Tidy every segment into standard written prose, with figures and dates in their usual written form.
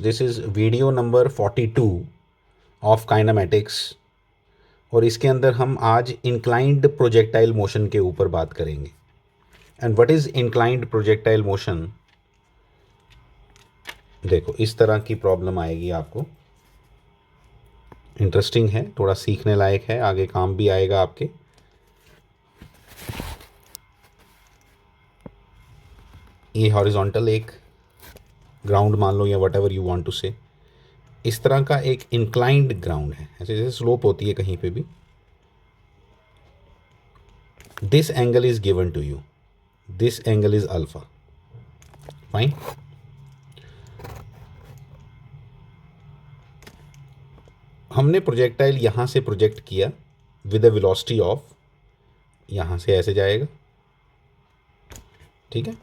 This is video number 42 of kinematics और इसके अंदर हम आज इंक्लाइंड प्रोजेक्टाइल मोशन के ऊपर बात करेंगे। And what is inclined projectile motion? देखो इस तरह की प्रॉब्लम आएगी आपको। इंटरेस्टिंग है, थोड़ा सीखने लायक है, आगे काम भी आएगा आपके। ये हॉरिजॉन्टल एक ग्राउंड मान लो या whatever you want to say, इस तरह का एक इंक्लाइंड ग्राउंड है, ऐसे जैसे स्लोप होती है कहीं पे भी। This angle is given to you, this angle is alpha. Fine. हमने प्रोजेक्टाइल यहां से प्रोजेक्ट किया विद अ वेलोसिटी ऑफ, यहां से ऐसे जाएगा, ठीक है।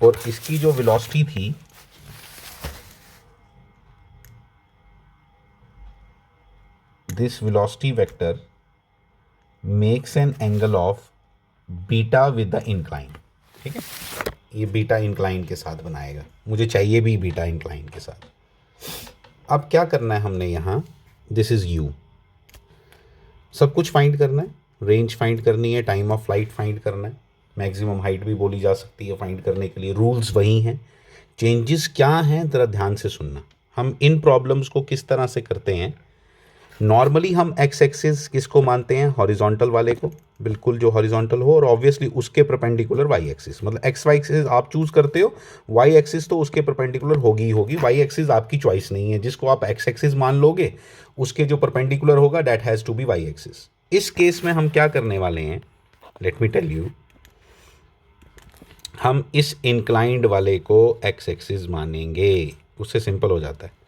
और इसकी जो वेलोसिटी थी this velocity vector makes an angle of beta with the incline, ठीक है। ये बीटा इंक्लाइन के साथ बनाएगा, मुझे चाहिए भी बीटा इंक्लाइन के साथ। अब क्या करना है हमने यहाँ, दिस इज यू, सब कुछ फाइंड करना है, रेंज फाइंड करनी है, टाइम ऑफ फ्लाइट फाइंड करना है, मैक्सिमम हाइट भी बोली जा सकती है फाइंड करने के लिए। रूल्स वही हैं, चेंजेस क्या हैं ज़रा ध्यान से सुनना। हम इन प्रॉब्लम्स को किस तरह से करते हैं, नॉर्मली हम एक्स एक्सिस किसको मानते हैं, हॉरिजॉन्टल वाले को, बिल्कुल जो हॉरिजॉन्टल हो, और ऑब्वियसली उसके परपेंडिकुलर वाई एक्सिस, मतलब एक्स वाई एक्सिस आप चूज करते हो, वाई एक्सिस तो उसके परपेंडिकुलर होगी ही होगी। वाई एक्सिस आपकी चॉइस नहीं है, जिसको आप एक्स एक्सिस मान लोगे उसके जो परपेंडिकुलर होगा that has to be y axis. इस केस में हम क्या करने वाले हैं, लेट मी टेल यू, हम इस इंक्लाइंड वाले को एक्स एक्सिस मानेंगे, उससे सिंपल हो जाता है।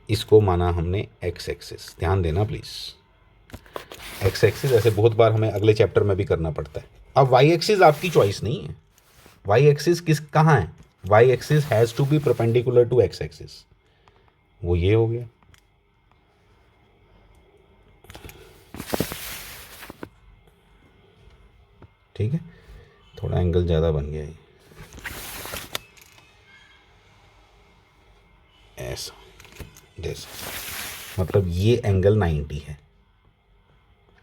इसको माना हमने एक्स एक्सिस, ध्यान देना प्लीज। एक्स एक्सिस ऐसे बहुत बार हमें अगले चैप्टर में भी करना पड़ता है। अब वाई एक्सिस आपकी चॉइस नहीं है, वाई एक्सिस किस कहाँ है, y axis has to be perpendicular to x axis, वो ये हो गया। ठीक है, थोड़ा एंगल ज्यादा बन गया ये, ऐसा जैसा, मतलब ये एंगल 90 है,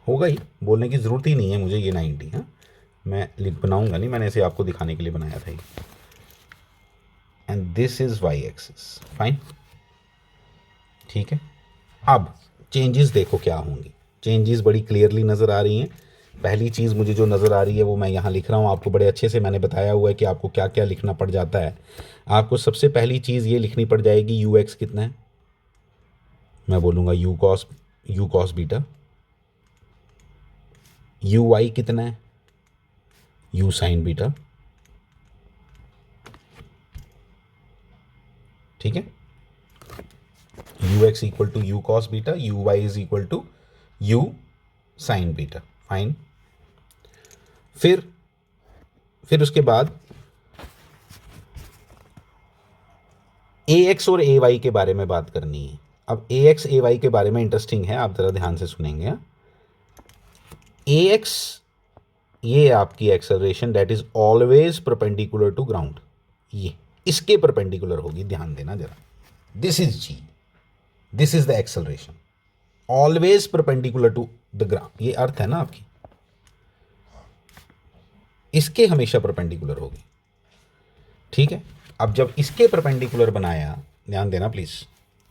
होगा ही, बोलने की ज़रूरत ही नहीं है मुझे, ये 90। हाँ, मैं लिख बनाऊंगा नहीं, मैंने इसे आपको दिखाने के लिए बनाया था ये। And this is y axis, fine, ठीक है। अब चेंजेस देखो क्या होंगी, चेंजेस बड़ी क्लियरली नज़र आ रही हैं। पहली चीज़ मुझे जो नज़र आ रही है वो मैं यहाँ लिख रहा हूँ, आपको बड़े अच्छे से मैंने बताया हुआ है कि आपको क्या क्या लिखना पड़ जाता है। आपको सबसे पहली चीज़ ये लिखनी पड़ जाएगी, यू एक्स कितना है, मैं बोलूँगा u cos beta. U y कितना है, यू साइन बीटा, ठीक है। U x equal to u cos beta, u y is equal to u sine beta, fine. फिर उसके बाद ए एक्स और ए वाई के बारे में बात करनी है। अब ए एक्स ए वाई के बारे में इंटरेस्टिंग है, आप जरा ध्यान से सुनेंगे। ए एक्स ये आपकी acceleration that is always perpendicular to ground, ये इसके परपेंडिकुलर होगी, ध्यान देना जरा। This is g, this is the acceleration always perpendicular to the ground, ये अर्थ है ना आपकी, इसके हमेशा परपेंडिकुलर होगी, ठीक है। अब जब इसके परपेंडिकुलर बनाया, ध्यान देना प्लीज,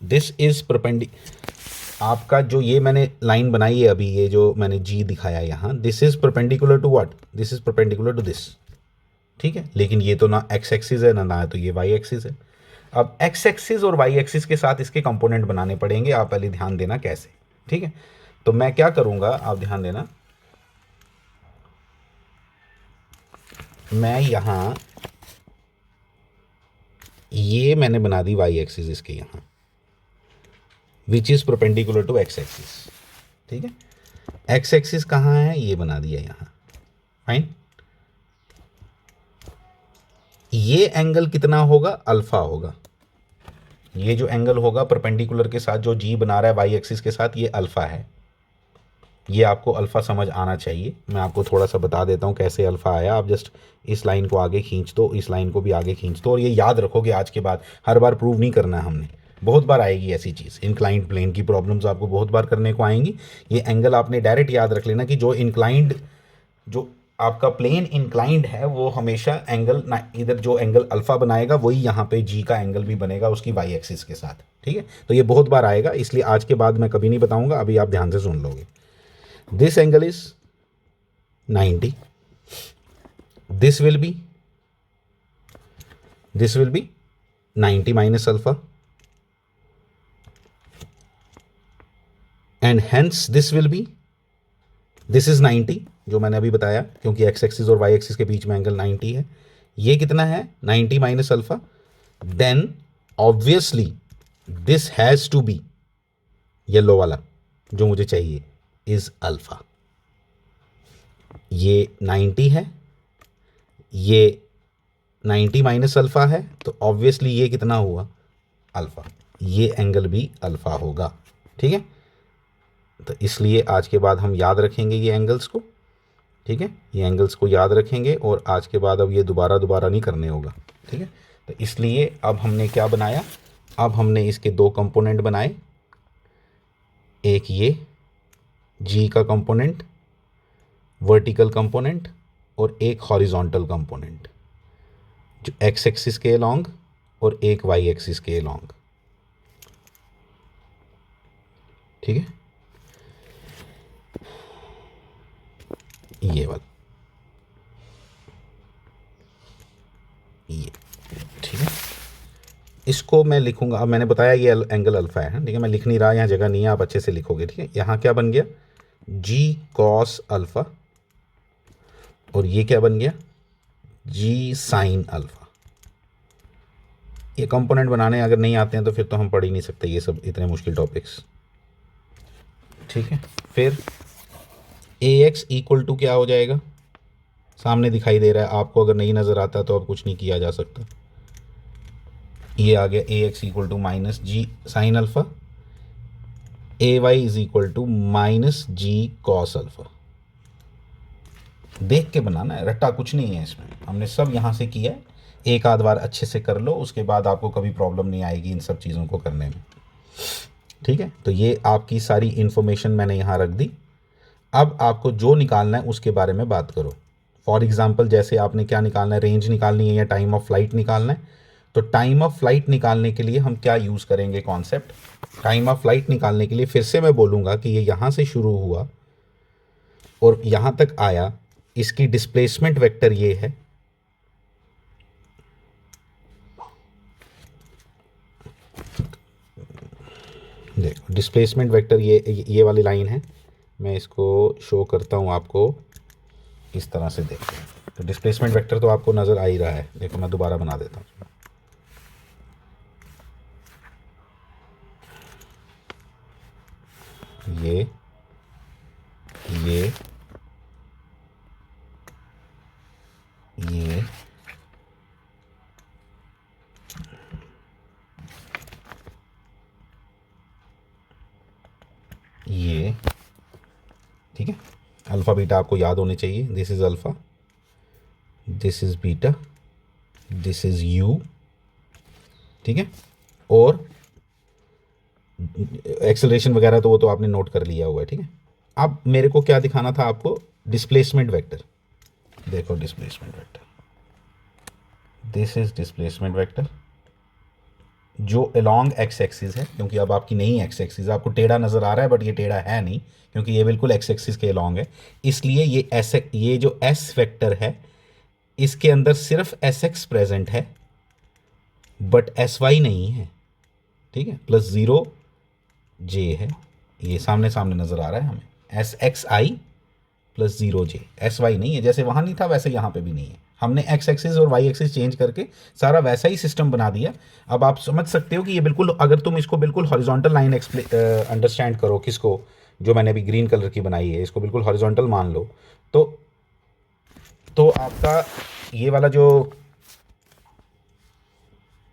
दिस इज आपका जो ये मैंने लाइन बनाई है अभी, ये जो मैंने जी दिखाया यहां, this is perpendicular to what, this is perpendicular to this, ठीक है। लेकिन ये तो ना एक्स एक्सिस है ना तो ये वाई एक्सिस है। अब एक्स एक्सिस और वाई एक्सिस के साथ इसके कंपोनेंट बनाने पड़ेंगे, आप पहले ध्यान देना कैसे, ठीक है। तो मैं क्या करूंगा, आप ध्यान देना, मैं यहां ये मैंने बना दी वाई एक्सिस इसके यहां, which is perpendicular to x axis, ठीक है। एक्स एक्सिस कहां है, ये बना दिया यहां, फाइन। ये एंगल कितना होगा, अल्फा होगा, ये जो एंगल होगा परपेंडिकुलर के साथ जो जी बना रहा है वाई एक्सिस के साथ, ये अल्फा है, ये आपको अल्फ़ा समझ आना चाहिए। मैं आपको थोड़ा सा बता देता हूँ कैसे अल्फ़ा आया। आप जस्ट इस लाइन को आगे खींच दो, इस लाइन को भी आगे खींच दो, और ये याद रखोगे आज के बाद। हर बार प्रूव नहीं करना है हमने, बहुत बार आएगी ऐसी चीज़। इंक्लाइंड प्लेन की प्रॉब्लम्स आपको बहुत बार करने को आएंगी। ये एंगल आपने डायरेक्ट याद रख लेना कि जो इंक्लाइंड, जो आपका प्लेन इंक्लाइंड है वो हमेशा एंगल ना, इधर जो एंगल अल्फा बनाएगा वही यहाँ पे जी का एंगल भी बनेगा उसकी वाई एक्सिस के साथ। ठीक है, तो ये बहुत बार आएगा, इसलिए आज के बाद मैं कभी नहीं बताऊंगा, अभी आप ध्यान से सुन लोगे। This angle is 90, this will be 90 minus alpha, and hence this will be, this is 90 जो मैंने अभी बताया, क्योंकि एक्स एक्सिस और वाई एक्सिस के बीच में एंगल 90 है। ये कितना है? 90 minus alpha. Then obviously this has to be, yellow वाला जो मुझे चाहिए, इज अल्फा। ये 90 है, ये 90 माइनस अल्फा है, तो ऑब्वियसली ये कितना हुआ? अल्फा। ये एंगल भी अल्फा होगा। ठीक है, तो इसलिए आज के बाद हम याद रखेंगे ये एंगल्स को। ठीक है, ये एंगल्स को याद रखेंगे, और आज के बाद अब ये दोबारा नहीं करने होगा। ठीक है, तो इसलिए अब हमने क्या बनाया? अब हमने इसके दो कंपोनेंट बनाए, एक ये जी का कंपोनेंट, वर्टिकल कंपोनेंट, और एक हॉरिजॉन्टल कंपोनेंट जो एक्स एक्सिस के अलोंग और एक वाई एक्सिस के अलोंग। ठीक है, ये वाला, ये। ठीक है, इसको मैं लिखूंगा। अब मैंने बताया ये एंगल अल्फा है, ठीक है, मैं लिख नहीं रहा, यहाँ जगह नहीं है, आप अच्छे से लिखोगे। ठीक है, यहाँ क्या बन गया? जी कॉस अल्फा, और ये क्या बन गया? जी साइन अल्फा। ये कंपोनेंट बनाने अगर नहीं आते हैं तो फिर तो हम पढ़ ही नहीं सकते ये सब इतने मुश्किल टॉपिक्स। ठीक है, फिर ए एक्स इक्वल टू क्या हो जाएगा? सामने दिखाई दे रहा है आपको, अगर नहीं नज़र आता तो अब कुछ नहीं किया जा सकता। ये आ गया a x equal to minus g sine alpha, a y is equal to minus g cos alpha. देख के बनाना है, रट्टा कुछ नहीं है इसमें, हमने सब यहाँ से किया है। एक आध बार अच्छे से कर लो, उसके बाद आपको कभी प्रॉब्लम नहीं आएगी इन सब चीज़ों को करने में। ठीक है, तो ये आपकी सारी इन्फॉर्मेशन मैंने यहाँ रख दी। अब आपको जो निकालना है उसके बारे में बात करो। फॉर एग्जाम्पल, जैसे आपने क्या निकालना है, रेंज निकालनी है या टाइम ऑफ फ्लाइट निकालना है, तो टाइम ऑफ फ्लाइट निकालने के लिए हम क्या यूज़ करेंगे कॉन्सेप्ट? टाइम ऑफ फ्लाइट निकालने के लिए फिर से मैं बोलूँगा कि ये यहाँ से शुरू हुआ और यहाँ तक आया, इसकी डिस्प्लेसमेंट वेक्टर ये है, देखो डिस्प्लेसमेंट वेक्टर ये वाली लाइन है। मैं इसको शो करता हूँ आपको, इस तरह से देखते हैं। तो डिस्प्लेसमेंट वेक्टर तो आपको नज़र आ ही रहा है, देखो मैं दोबारा बना देता हूँ। ये ये ये ठीक है, अल्फ़ा बीटा आपको याद होने चाहिए। This is alpha, this is beta, this is you. ठीक है, और एक्सेलरेशन वगैरह तो वो तो आपने नोट कर लिया हुआ है। ठीक है, अब मेरे को क्या दिखाना था आपको? Displacement vector. देखो displacement vector, this is displacement vector जो अलोंग एक्स एक्सिस है, क्योंकि अब आपकी नई एक्स एक्सिस है। आपको टेढ़ा नज़र आ रहा है बट ये टेढ़ा है नहीं, क्योंकि ये बिल्कुल एक्स एक्सिस के अलोंग है। इसलिए ये जो एस वेक्टर है इसके अंदर सिर्फ एस एक्स प्रेजेंट है बट एस वाई नहीं है। ठीक है, प्लस ज़ीरो जे है, ये सामने सामने नज़र आ रहा है हमें, एस एक्स आई प्लस ज़ीरो जे, एस वाई नहीं है। जैसे वहाँ नहीं था वैसे यहाँ पे भी नहीं है। हमने एक्स एक्सिस और वाई एक्सिस चेंज करके सारा वैसा ही सिस्टम बना दिया। अब आप समझ सकते हो कि ये बिल्कुल, अगर तुम इसको बिल्कुल हॉरिजॉन्टल लाइन अंडरस्टैंड करो, किसको, जो मैंने अभी ग्रीन कलर की बनाई है, इसको बिल्कुल हॉरिजॉन्टल मान लो, तो आपका ये वाला जो,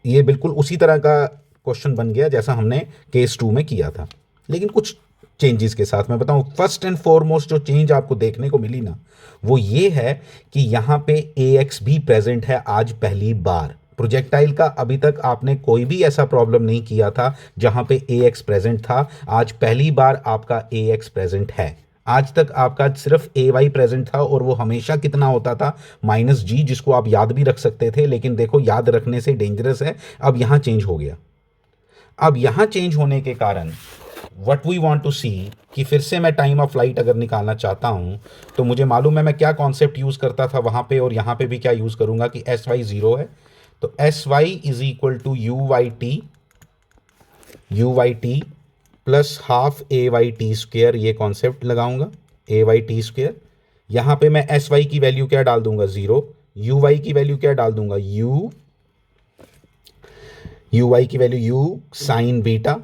ये बिल्कुल उसी तरह का क्वेश्चन बन गया जैसा हमने केस 2 में किया था। लेकिन कुछ चेंजेस के साथ मैं बताऊं, फर्स्ट एंड फॉरमोस्ट जो चेंज आपको देखने को मिली ना, वो ये है कि यहां पे ए एक्स भी प्रेजेंट है आज पहली बार। प्रोजेक्टाइल का अभी तक आपने कोई भी ऐसा प्रॉब्लम नहीं किया था जहां पे ए एक्स प्रेजेंट था, आज पहली बार आपका ए एक्स प्रेजेंट है। आज तक आपका सिर्फ ए वाई प्रेजेंट था और वो हमेशा कितना होता था, माइनस जी, जिसको आप याद भी रख सकते थे, लेकिन देखो याद रखने से डेंजरस है। अब यहां चेंज हो गया। अब यहां चेंज होने के कारण वट वी वॉन्ट टू सी कि फिर से मैं टाइम ऑफ फ्लाइट अगर निकालना चाहता हूं तो मुझे मालूम है मैं क्या कॉन्सेप्ट यूज करता था वहां पे, और यहां पे भी क्या यूज करूंगा कि एस वाई जीरो है तो s y is equal to u y t plus half a y t square, ये कॉन्सेप्ट लगाऊंगा, ए वाई टी स्क्वेयर। यहां पे मैं एस वाई की वैल्यू क्या डाल दूंगा, जीरो। यू वाई की वैल्यू क्या डाल दूंगा, यू वाई की value you sine beta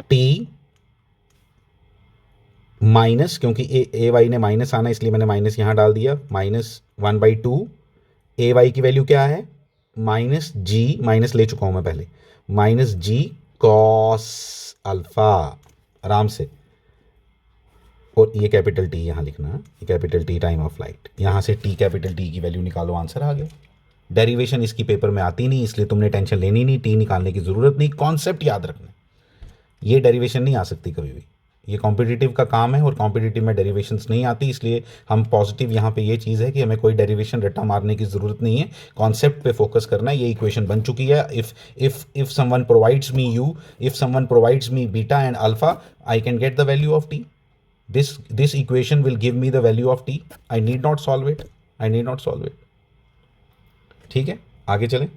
T minus, क्योंकि ए वाई ने माइनस आना इसलिए मैंने माइनस यहां डाल दिया, -1/2। ए वाई की वैल्यू क्या है, माइनस जी, माइनस ले चुका हूं मैं पहले, माइनस जी कॉस अल्फा, आराम से। और ये कैपिटल टी यहां लिखना, ये capital T time of flight, यहां से टी कैपिटल टी की वैल्यू निकालो, आंसर आ गया। डेरिवेशन इसकी पेपर में आती नहीं इसलिए तुमने टेंशन लेनी नहीं, टी निकालने की जरूरत नहीं, कॉन्सेप्ट याद रखना। ये डेरिवेशन नहीं आ सकती कभी भी, ये कॉम्पिटिटिव का काम है और कॉम्पिटिटिव में डेरिवेशंस नहीं आती, इसलिए हम पॉजिटिव यहाँ पे ये चीज़ है कि हमें कोई डेरिवेशन रट्टा मारने की ज़रूरत नहीं है, कॉन्सेप्ट पे फोकस करना है। ये इक्वेशन बन चुकी है। If someone provides me you, if someone provides me beta and alpha, I can get the value of T. This equation will give me the value of T, I need not solve it, I need not solve it. ठीक है, आगे चलें।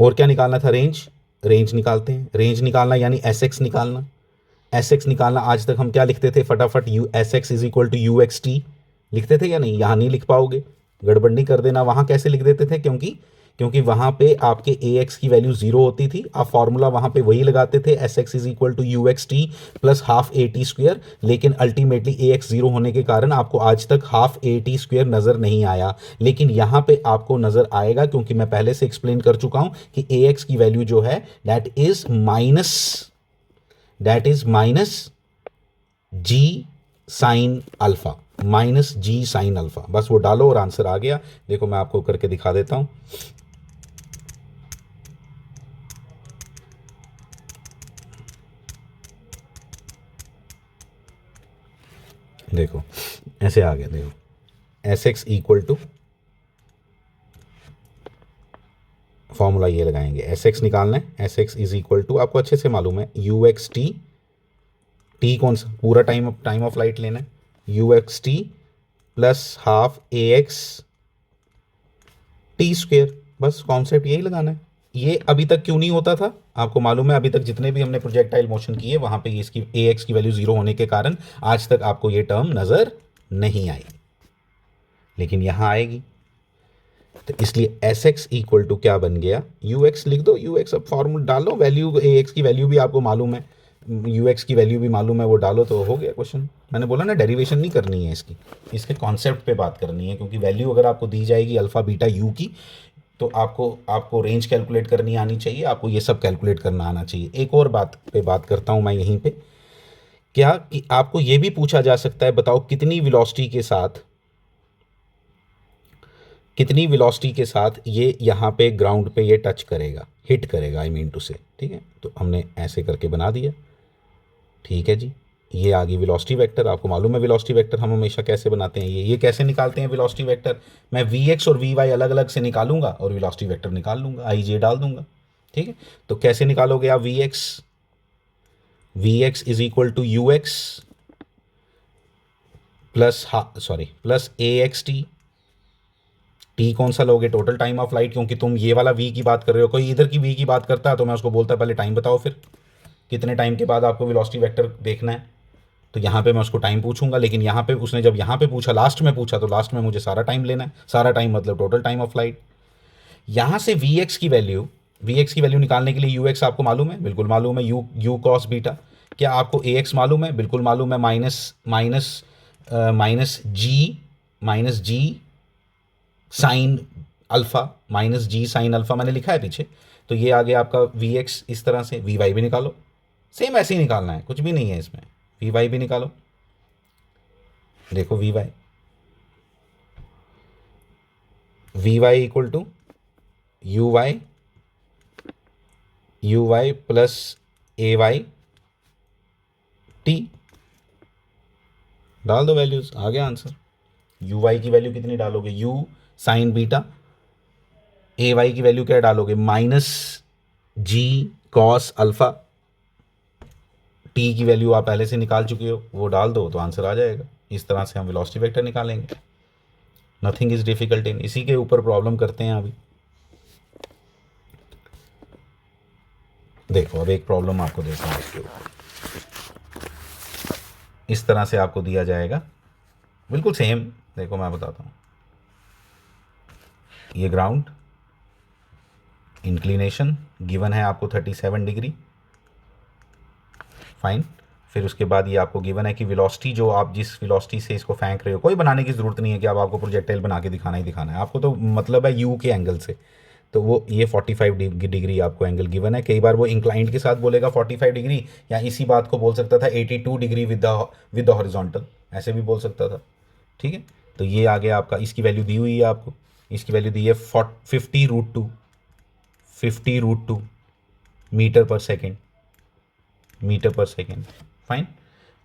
और क्या निकालना था, range निकालते हैं। रेंज निकालना यानी एस एक्स निकालना, एस एक्स निकालना। आज तक हम क्या लिखते थे फटाफट, u s x is equal to u x t लिखते थे या नहीं, यहाँ नहीं लिख पाओगे, गड़बड़ नहीं कर देना। वहाँ कैसे लिख देते थे, क्योंकि वहाँ पे आपके ए एक्स की वैल्यू जीरो होती थी, आप फॉर्मूला वहाँ पे वही लगाते थे, s x is equal to u x t plus half a t square. लेकिन अल्टीमेटली ए एक्स जीरो होने के कारण आपको आज तक हाफ ए टी स्क्वेयर नज़र नहीं आया, लेकिन यहाँ पे आपको नज़र आएगा, क्योंकि मैं पहले से एक्सप्लेन कर चुका हूँ कि ए एक्स की वैल्यू जो है that is minus g sine alpha, minus g sine alpha, बस वो डालो और आंसर आ गया। देखो मैं आपको करके दिखा देता हूं। देखो ऐसे आ गया, देखो s x equal to, formula ये लगाएंगे, एस एक्स निकालना है, s x is equal to, आपको अच्छे से मालूम है, यू एक्स टी, टी कौन सा, पूरा टाइम ऑफ फ्लाइट लेना है, u x t plus half ए एक्स टी स्क्वेयर, बस कॉन्सेप्ट यही लगाना है। ये अभी तक क्यों नहीं होता था आपको मालूम है, अभी तक जितने भी हमने प्रोजेक्टाइल मोशन किए वहां पे इसकी ए एक्स की वैल्यू जीरो होने के कारण आज तक आपको ये टर्म नजर नहीं आई, लेकिन यहां आएगी। तो इसलिए एस एक्स इक्वल टू क्या बन गया, यू एक्स लिख दो, यू एक्स अब फॉर्मूला डालो, वैल्यू ए एक्स की वैल्यू भी आपको मालूम है, यू एक्स की वैल्यू भी मालूम है, वो डालो तो हो गया क्वेश्चन। मैंने बोला ना डेरिवेशन नहीं करनी है इसकी, इसके कॉन्सेप्ट पे बात करनी है, क्योंकि वैल्यू अगर आपको दी जाएगी अल्फा बीटा यू की तो आपको रेंज कैलकुलेट करनी आनी चाहिए, आपको ये सब कैलकुलेट करना आना चाहिए। एक और बात पे बात करता हूं मैं यहीं पे, क्या कि आपको ये भी पूछा जा सकता है, बताओ कितनी वेलोसिटी के साथ ये यहाँ पे ग्राउंड पे ये टच करेगा, हिट करेगा, आई मीन टू से। ठीक है, तो हमने ऐसे करके बना दिया। ठीक है जी, ये आ गई वेलोसिटी वेक्टर। आपको मालूम है वेलोसिटी वेक्टर हम हमेशा कैसे बनाते हैं, ये कैसे निकालते हैं वेलोसिटी वेक्टर, मैं वी एक्स और वी वाई अलग अलग से निकालूंगा और वेलोसिटी वेक्टर निकाल लूंगा, आई जे डाल दूंगा। ठीक है, तो कैसे निकालोगे आप, v x is equal to u x plus a x t, t कौन सा लोगे, टोटल टाइम ऑफ फ्लाइट, क्योंकि तुम ये वाला वी की बात कर रहे हो, कोई इधर की वी की बात करता है तो मैं उसको बोलता पहले टाइम बताओ, फिर कितने टाइम के बाद आपको वेलोसिटी वेक्टर देखना है, तो यहाँ पे मैं उसको टाइम पूछूंगा। लेकिन यहाँ पे उसने जब यहाँ पे पूछा, लास्ट में पूछा, तो लास्ट में मुझे सारा टाइम लेना है, सारा टाइम मतलब टोटल टाइम ऑफ फ्लाइट। यहाँ से वी एक्स की वैल्यू निकालने के लिए यू एक्स आपको मालूम है, बिल्कुल मालूम है, यू कॉस बीटा। क्या आपको ए एक्स मालूम है, बिल्कुल मालूम है, minus g sine alpha, minus g sine alpha मैंने लिखा है पीछे। तो ये आ गया आपका वी एक्स, इस तरह से वी वाई भी निकालो, सेम ऐसे ही निकालना है, कुछ भी नहीं है इसमें। वी वाई भी निकालो, देखो v y equal to u y plus a y t. डाल दो वैल्यूज, आ गया आंसर। यू वाई की वैल्यू कितनी डालोगे, u sine beta, a y की वैल्यू क्या डालोगे, minus g cos alpha, t की वैल्यू आप पहले से निकाल चुके हो, वो डाल दो तो आंसर आ जाएगा। इस तरह से हम वेलोसिटी वेक्टर निकालेंगे। नथिंग इज डिफिकल्ट इन, इसी के ऊपर प्रॉब्लम करते हैं अभी। देखो अब एक प्रॉब्लम आपको देता हूँ इसके ऊपर। इस तरह से आपको दिया जाएगा, बिल्कुल सेम। देखो मैं बताता हूँ, ये ग्राउंड, इंक्लिनेशन गिवन है आपको 37 डिग्री, फाइन। फिर उसके बाद ये आपको गिवन है कि वेलोसिटी, जो आप जिस वेलोसिटी से इसको फेंक रहे हो, कोई बनाने की ज़रूरत नहीं है कि अब आपको प्रोजेक्टाइल बना के दिखाना ही दिखाना है, आपको तो मतलब है यू के एंगल से। तो वो ये 45 डिग्री आपको एंगल गिवन है। कई बार वो इंक्लाइंड के साथ बोलेगा 45 डिग्री, या इसी बात को बोल सकता था 82 डिग्री विद द हॉरिजॉन्टल, ऐसे भी बोल सकता था। ठीक है, तो ये आ गया आपका, इसकी वैल्यू दी हुई है आपको, इसकी वैल्यू दी है 50√2 मीटर पर सेकेंड, फाइन।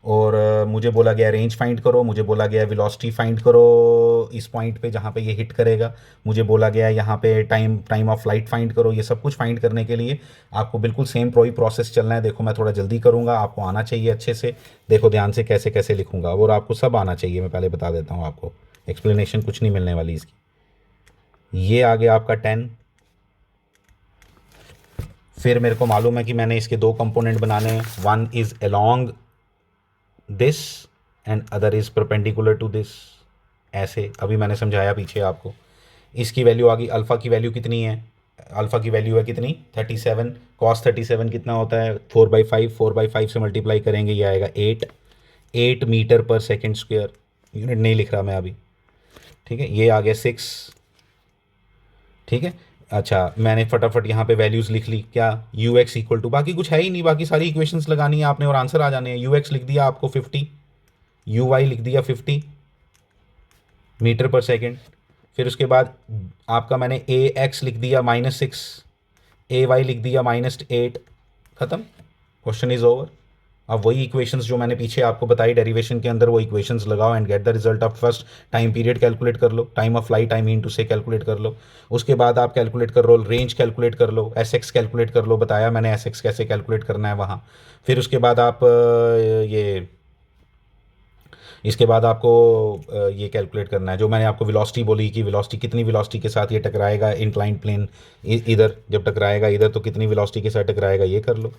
और मुझे बोला गया रेंज फाइंड करो, मुझे बोला गया वेलोसिटी फाइंड करो इस पॉइंट पे जहाँ पे ये हिट करेगा, मुझे बोला गया यहाँ पे टाइम ऑफ फ्लाइट फाइंड करो। ये सब कुछ फाइंड करने के लिए आपको बिल्कुल सेम प्रोसेस चलना है। देखो मैं थोड़ा जल्दी करूँगा, आपको आना चाहिए अच्छे से। देखो ध्यान से कैसे कैसे लिखूँगा, और आपको सब आना चाहिए, मैं पहले बता देता हूँ आपको, एक्सप्लेनेशन कुछ नहीं मिलने वाली इसकी। ये आ गया आपका 10। फिर मेरे को मालूम है कि मैंने इसके दो कंपोनेंट बनाने हैं, one is along this and other is perpendicular to this. ऐसे अभी मैंने समझाया पीछे आपको। इसकी वैल्यू आ गई, अल्फ़ा की वैल्यू कितनी है, अल्फ़ा की वैल्यू है कितनी 37, कॉस 37 कितना होता है 4/5, 4/5 से मल्टीप्लाई करेंगे ये आएगा 8 मीटर पर सेकेंड स्क्वेयर। यूनिट नहीं लिख रहा मैं अभी, ठीक है। ये आ गया 6, ठीक है। अच्छा मैंने फटाफट यहाँ पे वैल्यूज़ लिख ली, क्या यू एक्स इक्वल टू, बाकी कुछ है ही नहीं, बाकी सारी इक्वेशंस लगानी है आपने और आंसर आ जाने हैं। यू एक्स लिख दिया आपको 50, यू वाई लिख दिया 50 मीटर पर सेकेंड। फिर उसके बाद आपका मैंने ए एक्स लिख दिया -6, ए वाई लिख दिया -8, ख़त्म, क्वेश्चन इज़ ओवर। अब वही इक्वेशंस जो मैंने पीछे आपको बताई डेरिवेशन के अंदर, वो इक्वेशंस लगाओ and get the result of first. Time period calculate कर लो, time of flight time into से कैलकुलेट कर लो। उसके बाद आप कैलकुलेट कर लो, रेंज कैलकुलेट कर लो, एस एक्स कैलकुलेट कर लो, बताया मैंने एस एक्स कैसे कैलकुलेट करना है वहाँ। फिर उसके बाद आप ये इसके बाद आपको ये कैलकुलेट करना है जो मैंने आपको वेलोसिटी बोली, कि वेलोसिटी कितनी वेलोसिटी के साथ ये टकराएगा इंक्लाइंड प्लेन, इधर जब टकराएगा इधर तो कितनी वेलोसिटी के साथ टकराएगा, ये कर लो।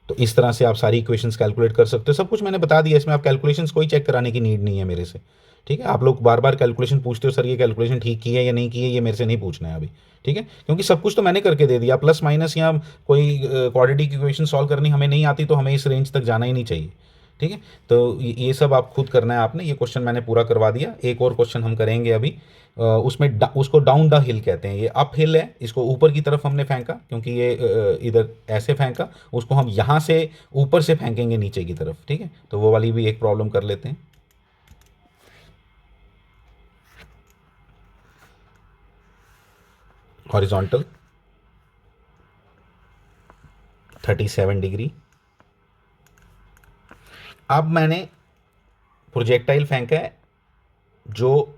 तो इस तरह से आप सारी इक्वेशंस कैलकुलेट कर सकते हो। सब कुछ मैंने बता दिया, इसमें आप कैलकुलेशंस कोई चेक कराने की नीड नहीं है मेरे से, ठीक है। आप लोग बार बार कैलकुलेशन पूछते हो, सर ये कैलकुलेशन ठीक की है या नहीं की है, ये मेरे से नहीं पूछना है अभी, ठीक है, क्योंकि सब कुछ तो मैंने करके दे दिया। प्लस माइनस या कोई क्वाड्रेटिक इक्वेशन सॉल्व करनी हमें नहीं आती तो हमें इस रेंज तक जाना ही नहीं चाहिए, ठीक है। तो ये सब आप खुद करना है आपने। ये क्वेश्चन मैंने पूरा करवा दिया। एक और क्वेश्चन हम करेंगे अभी, उसमें उसको डाउन द हिल कहते हैं। ये अप हिल है, इसको ऊपर की तरफ हमने फेंका क्योंकि ये इधर ऐसे फेंका, उसको हम यहाँ से ऊपर से फेंकेंगे नीचे की तरफ, ठीक है। तो वो वाली भी एक प्रॉब्लम कर लेते हैं। Horizontal 37 degree. अब मैंने प्रोजेक्टाइल फेंका है जो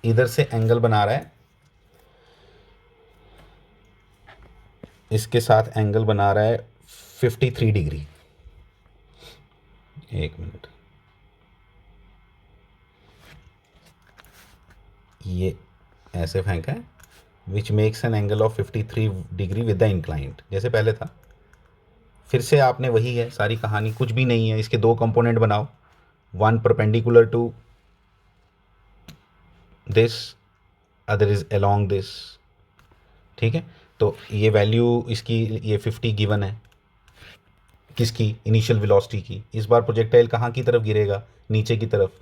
इधर से एंगल बना रहा है, इसके साथ एंगल बना रहा है 53 डिग्री। एक मिनट, ये ऐसे फेंका है, which makes an angle of 53 degree with the inclined, जैसे पहले था। फिर से आपने वही है, सारी कहानी कुछ भी नहीं है। इसके दो कंपोनेंट बनाओ, one perpendicular to this, other is along this, ठीक है। तो ये वैल्यू इसकी, ये 50 गिवन है, किसकी, इनिशियल वेलोसिटी की। इस बार प्रोजेक्टाइल कहाँ की तरफ गिरेगा, नीचे की तरफ,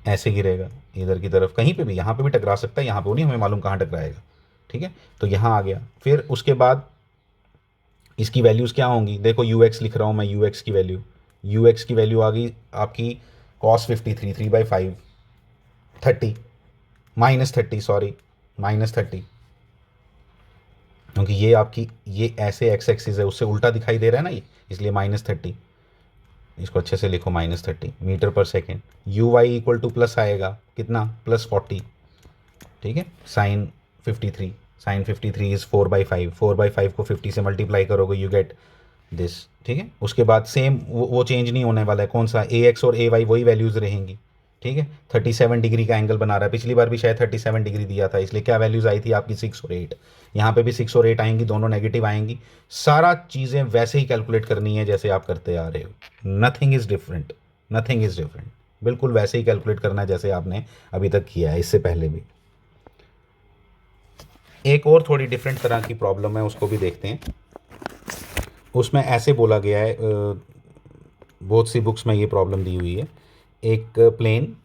ऐसे गिरेगा इधर की तरफ, कहीं पे भी, यहाँ पे भी टकरा सकता है, यहाँ पे नहीं हमें मालूम कहाँ टकराएगा, ठीक है, तो यहाँ आ गया। फिर उसके बाद इसकी वैल्यूज़ क्या होंगी, देखो यू एक्स लिख रहा हूँ मैं, यू एक्स की वैल्यू आ गई आपकी cos 53 3/5 30 -30 सॉरी -30, क्योंकि ये आपकी ये ऐसे एक्स एक्सिस है उससे उल्टा दिखाई दे रहा है ना ये, इसलिए -30, इसको अच्छे से लिखो -30 मीटर पर second. U y equal to plus आएगा कितना, +40, ठीक है। साइन 53 इज़ 4/5, 4/5 को 50 से मल्टीप्लाई करोगे यू गेट दिस, ठीक है। उसके बाद सेम वो चेंज नहीं होने वाला है, कौन सा, ए एक्स और ए वाई वही वैल्यूज़ रहेंगी, ठीक है। 37 डिग्री का एंगल बना रहा है, पिछली बार भी शायद 37 डिग्री दिया था, इसलिए क्या वैल्यूज़ आई थी आपकी 6 और 8, यहाँ पे भी 6 और 8 आएंगी, दोनों नेगेटिव आएंगी। सारा चीज़ें वैसे ही कैलकुलेट करनी है जैसे आप करते आ रहे हो, nothing is different, nothing is different, बिल्कुल वैसे ही कैलकुलेट करना है जैसे आपने अभी तक किया है, इससे पहले भी। एक और थोड़ी डिफरेंट तरह की प्रॉब्लम है, उसको भी देखते हैं। उसमें ऐसे बोला गया है, बहुत सी बुक्स में ये प्रॉब्लम दी हुई है। एक प्लेन,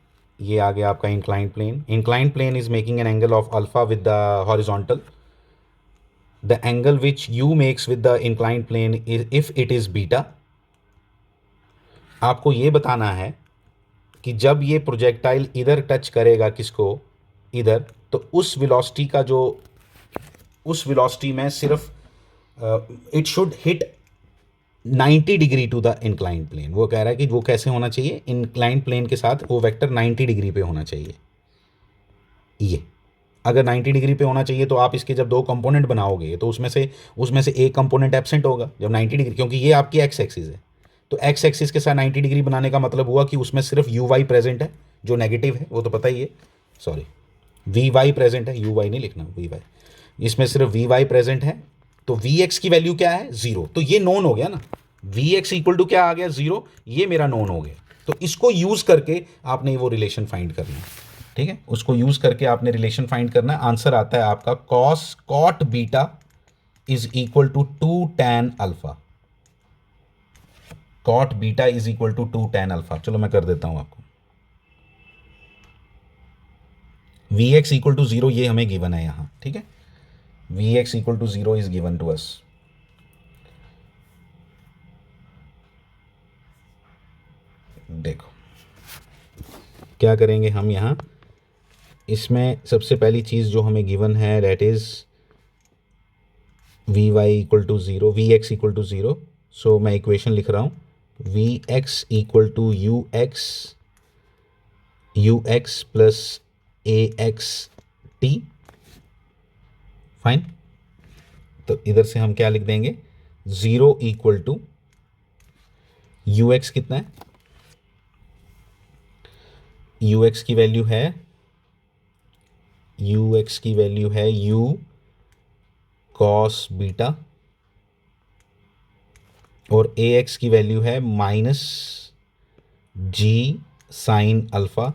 ये आ गया आपका inclined plane is making an angle of alpha with the horizontal, the angle which you makes with the inclined plane if it is beta. आपको ये बताना है कि जब ये प्रोजेक्टाइल इधर टच करेगा किसको, इधर, तो उस वेलोसिटी का जो, उस वेलोसिटी में सिर्फ it should hit 90 degree to the inclined plane. वो कह रहा है कि वो कैसे होना चाहिए, इंक्लाइंड प्लेन के साथ वो वेक्टर 90 डिग्री पे होना चाहिए। ये अगर 90 डिग्री पे होना चाहिए तो आप इसके जब दो कंपोनेंट बनाओगे तो उसमें से एक कंपोनेंट एब्सेंट होगा जब 90 डिग्री, क्योंकि ये आपकी एक्स एक्सिस है, तो एक्स एक्सिस के साथ 90 डिग्री बनाने का मतलब हुआ कि उसमें सिर्फ यू वाई प्रेजेंट है जो नेगेटिव है, वो तो पता ही है, सॉरी वी वाई प्रेजेंट है, यू वाई नहीं लिखना, वी वाई, इसमें सिर्फ वी वाई प्रेजेंट है। तो वी एक्स की वैल्यू क्या है, 0, तो ये नोन हो गया ना, वी एक्स इक्वल टू क्या आ गया, 0, ये मेरा नोन हो गया। तो इसको यूज करके आपने वो रिलेशन फाइंड करना है, ठीक है, उसको यूज करके आपने रिलेशन फाइंड करना है। आंसर आता है आपका cos cot beta is equal to 2 tan alpha, cot beta is equal to 2 tan alpha. चलो मैं कर देता हूं आपको, वी एक्स इक्वल टू 0 ये हमें गिवन है यहां, ठीक है, v x equal to 0 is given to us. देखो क्या करेंगे हम यहां, इसमें सबसे पहली चीज जो हमें गिवन है that is v y equal to 0, v x equal to 0। So मैं इक्वेशन लिख रहा हूं, v x equal to u x plus a x t, fine. तो इधर से हम क्या लिख देंगे, 0 इक्वल टू यू एक्स कितना है, यू एक्स की वैल्यू है यू कॉस बीटा, और ए एक्स की वैल्यू है -g sine alpha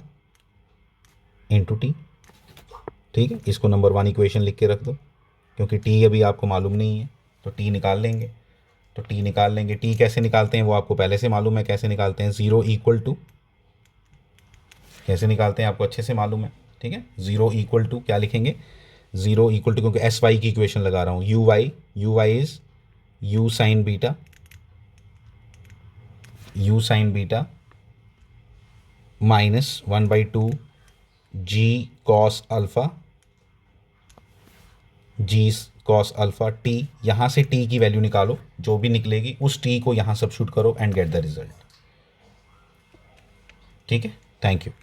into T, ठीक है। इसको नंबर 1 इक्वेशन लिख के रख दो, क्योंकि टी अभी आपको मालूम नहीं है, तो टी निकाल लेंगे। टी कैसे निकालते हैं वो आपको पहले से मालूम है, कैसे निकालते हैं, 0 इक्वल टू, कैसे निकालते हैं आपको अच्छे से मालूम है, ठीक है। 0 इक्वल टू क्या लिखेंगे, 0 इक्वल टू, क्योंकि एस वाई की इक्वेशन लगा रहा हूँ, u y is u sine beta -1/2 g cos alpha t, यहां से टी की वैल्यू निकालो, जो भी निकलेगी उस टी को यहां सब्स्टिट्यूट करो एंड गेट द रिजल्ट, ठीक है। Thank you.